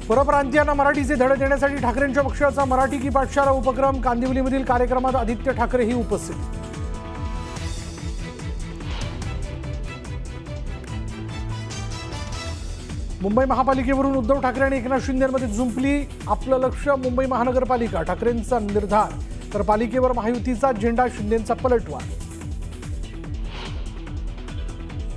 परप्रांतीयांना मराठीचे धडे देण्यासाठी ठाकरेंच्या पक्षाचा मराठी की पाठशाला उपक्रम। कांदिवलीमधील कार्यक्रमात आदित्य ठाकरेही उपस्थित। मुंबई महापालिकेवरून उद्धव ठाकरे आणि एकनाथ शिंदेंमध्ये जुंपली। आपलं लक्ष मुंबई महानगरपालिका, ठाकरेंचा निर्धार, तर पालिकेवर महायुतीचा झेंडा, शिंदेंचा पलटवार।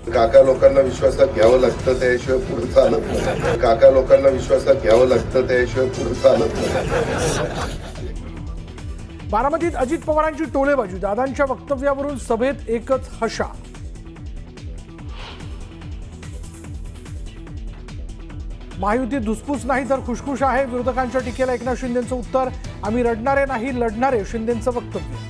काका लोकांना विश्वासात घ्यावं लागतं, त्याशिवाय पुढे चालत नाही। काका लोकांना विश्वासात घ्यावं लागतं, त्याशिवाय पुढे चालत नाही। बारामतीत अजित पवारांची टोलेबाजी, दादांच्या वक्तव्यावरून सभेत एकच हशा। महायुतीत धुसफूस नाही तर खुशखुश आहे। विरोधकांच्या टीकेला एकनाथ शिंदेंचं उत्तर, आम्ही रडणारे नाही लढणारे, शिंदेंचं वक्तव्य।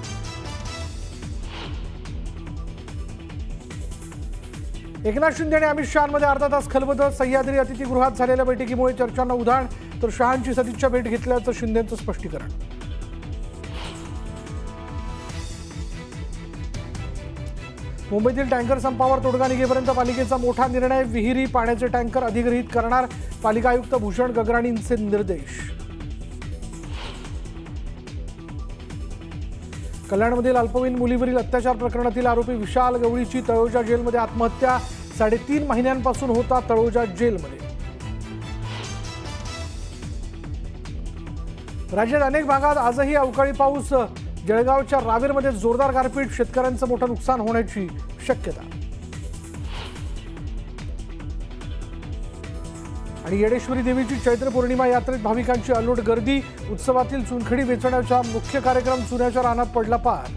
एकनाथ शिंदे आणि अमित शहांमध्ये अर्धा तास खलबतं। सह्याद्री अतिथीगृहात झालेल्या बैठकीमुळे चर्चांना उधाण, तर शहांची सदिच्छा भेट घेतल्याचं शिंदेंचं स्पष्टीकरण। मुंबईतील टँकर संपावर तोडगा निघेपर्यंत पालिकेचा मोठा निर्णय। विहिरी, पाण्याचे टँकर अधिग्रहित करणार, पालिका आयुक्त भूषण गगराणींचे निर्देश। कल्याणमधील अल्पवयीन मुलीवरील अत्याचार प्रकरणातील आरोपी विशाल गवळीची तळोजा जेलमध्ये आत्महत्या। 3.5 महिन्यांपासून होता तळोजा जेलमध्ये। राज्यात अनेक भागात आजही अवकाळी पाऊस। जळगावच्या रावेरमध्ये जोरदार गारपीट, शेतकऱ्यांचं मोठं नुकसान होण्याची शक्यता। आणि येडेश्वरी देवीची चैत्र पौर्णिमा यात्रेत भाविकांची अलोट गर्दी। उत्सवातील चुनखडी वेचण्याचा मुख्य कार्यक्रम चुन्याच्या रानात पडला पार।